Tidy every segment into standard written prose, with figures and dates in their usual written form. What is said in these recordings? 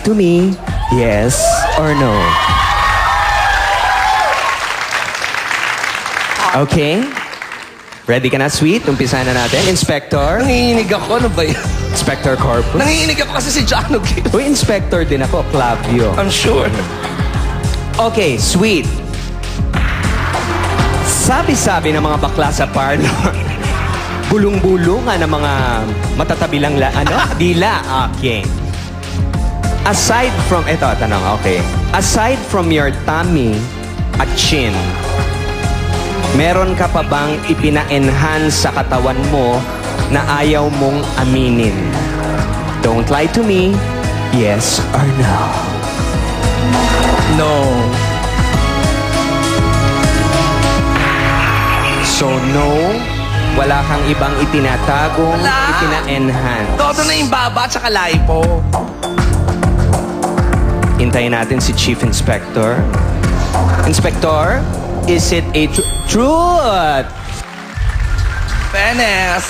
to me, yes or no? Okay? Ready ka na, sweet? Umpisa na natin. Inspector? Nanginginig ako. Ano ba yan? Inspector Corpus? Nanginginig ako kasi si Jano Gil. Uy, Inspector din ako, Clavio. I'm sure. Okay, sweet. Sabi-sabi ng mga bakla sa parlor, bulong-bulungan ng mga matatabilang dila. Okay. Aside from, eto, tanong, okay. Aside from your tummy at chin, meron ka pa bang ipina-enhance sa katawan mo na ayaw mong aminin? Don't lie to me, yes or no? No. So no, wala kang ibang itinatagong Wala. ipina-enhance. Todo na yung baba at saka lipo. Hintayin natin si Chief Inspector. Inspector, is it a truth? Penes.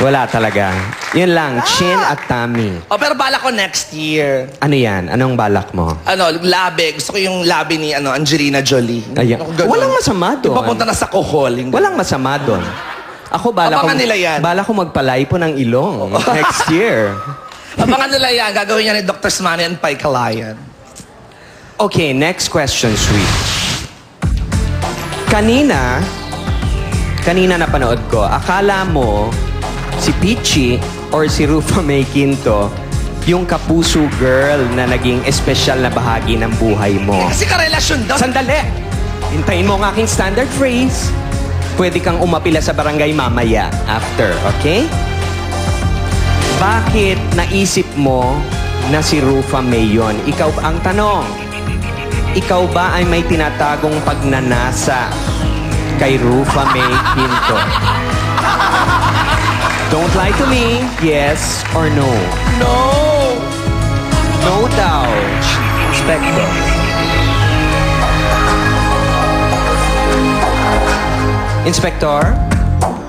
Wala talaga. Yun lang, chin at tummy. Oh, pero bala ko next year. Ano yan? Anong balak mo? Labi. Gusto ko yung labi ni Angelina Jolie. Ayan. Ako ganun. Walang masama doon. Yung papunta na sa kuhol. Walang masama doon. Ako, Abangan nila yan. bala ko magpalay po ng ilong next year. Abangan nila yan. Gagawin yan ni Dr. Smani and Pai Kalayan. Okay, next question, sweet. Kanina napanood ko, akala mo si Peachy or si Rufa May Quinto yung kapuso girl na naging espesyal na bahagi ng buhay mo. Kasi karelasyon daw. Sandali! Hintayin mo ang aking standard phrase. Pwede kang umapila sa barangay mamaya after, okay? Bakit naisip mo na si Rufa May yun? Ikaw ang tanong. Ikaw ba ay may tinatagong pagnanasa kay Rufa May Quinto? Don't lie to me, yes or no? No. No doubt. Inspector. Inspector,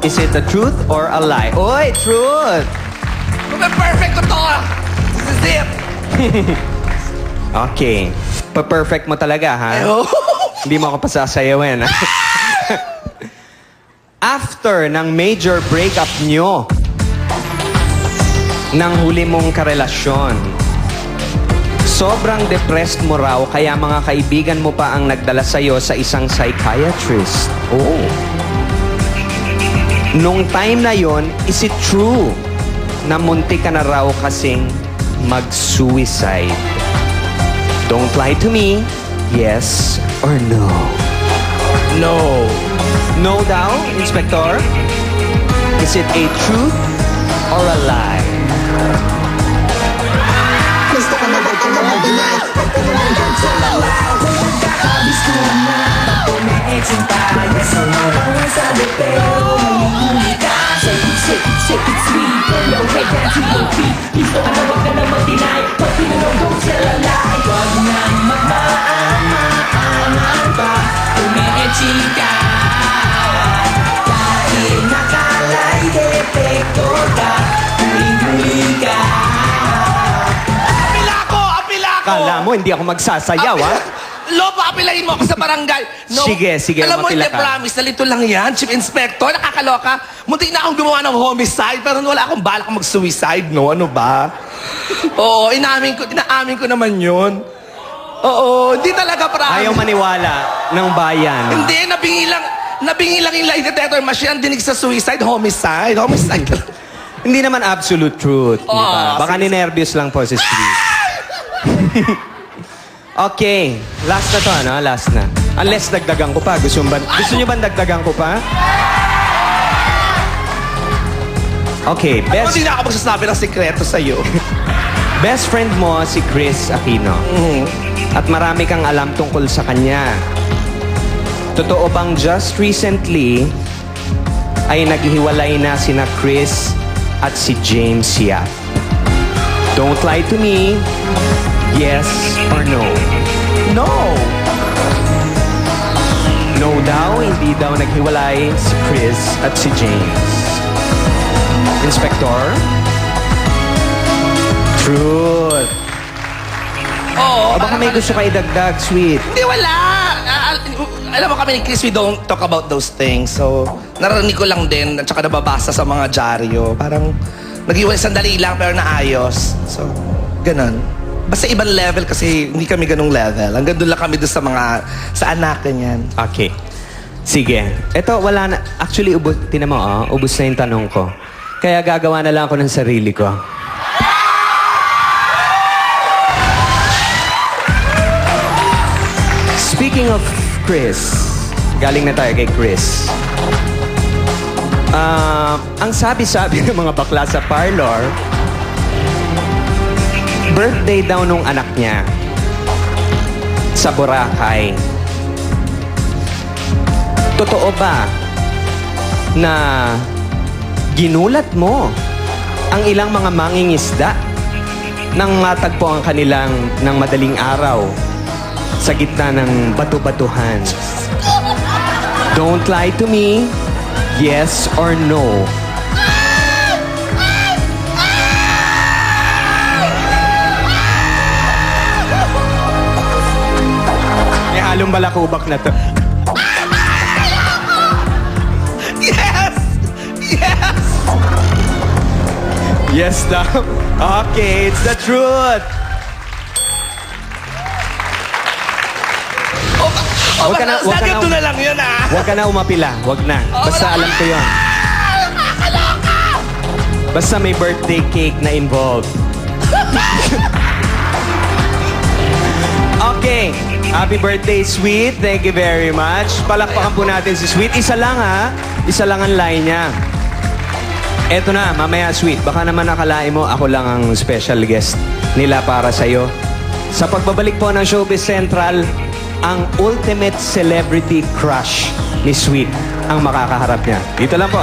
is it the truth or a lie? Oy, truth! Perfect ko to. This is it. Okay. Pa-perfect mo talaga, ha? Oh. Hindi mo ako pasasayawin, ha? After ng major breakup nyo ng huli mong karelasyon, sobrang depressed mo raw kaya mga kaibigan mo pa ang nagdala sa'yo sa isang psychiatrist. Oh. Nung time na yon, is it true na munti ka na raw kasing mag-suicide? Don't lie to me, yes or no? No. No daw, Inspector? Is it a truth or a lie? Gusto ko na ba ito na mag-deny? Huwag ka na hanggang sa lalay. Kakabis ko na Bato na etching tayo Ang sabi pero malihuli ka Shake it, shake it, shake it sweet Turn your head down to your feet Gusto ka na huwag ka na mag-deny Pag tinanong kong sa lalay Huwag na magmaangan pa Umi-etching ka Dahil nakalay depekto ka Huling-huli ka Apila ko! Apila ko! Kala mo, hindi ako magsasayaw, ha? Lobo, apilahin mo ako sa barangay. No. Sige, Alam mo, mapila hindi ka. promise na lito lang yan, Chief Inspector. Nakakaloka. Muntik na akong gumawa ng homicide, pero wala akong balak mag-suicide, no? Ano ba? Oo, inaamin ko naman yun. Oo, hindi talaga promise. Ayaw maniwala ng bayan. Hindi, nabingi lang yung lie detector machine. Ang dinig sa suicide, homicide. Homicide. Hindi naman absolute truth. Oo, diba? Baka sige. ninervyos lang po si Steve. Okay, last na to, ano? Last na. Unless dagdagan ko pa. Gusto nyo ba dagdagan ko pa? Okay, Ano, hindi na ako magsasabi ng sekreto sa'yo. best friend mo si Chris Aquino. At marami kang alam tungkol sa kanya. Totoo bang just recently ay naghihiwalay na sina Chris at si James Yap? Don't lie to me. Yes or no? No. No daw, hindi daw naghiwalay si Chris at si James. Inspector? Truth. Oo. O baka may gusto ka idagdag, Sweet. Hindi, wala. Alam mo kami ni Chris, we don't talk about those things. So, narinig ko lang din at saka nababasa sa mga dyaryo. Parang nag-iwan sandali lang pero naayos. So, ganun. Basta ibang level kasi hindi kami ganung level. Hanggang doon lang kami doon sa anak, ganyan. Okay. Sige. Ito, wala na. Actually, tinan mo, ubus na yung tanong ko. Kaya gagawa na lang ako ng sarili ko. Speaking of Chris, galing na tayo kay Chris. Ang sabi-sabi ng mga bakla sa parlor, birthday daw nung anak niya sa Boracay. Totoo ba na ginulat mo ang ilang mga mangingisda nang matagpo ang kanilang ng madaling araw sa gitna ng bato-batuhan? Don't lie to me. Yes or no? May halong balakubak na to. Yes! Yes! Yes daw. Okay, it's the truth. Huwag ka na- huwag ka na- Sagad na lang yun, Huwag ka na umapila. Huwag na. Basta alam ko yun. Basta may birthday cake na involved. Okay. Happy birthday, Sweet. Thank you very much. Palakpakan po natin si Sweet. Isa lang, ha? Isa lang ang line niya. Eto na, mamaya, Sweet. Baka naman akalain mo, ako lang ang special guest nila para sa'yo. Sa pagbabalik po ng Showbiz Central, ang ultimate celebrity crush ni Sweet ang makakaharap niya. Dito lang po.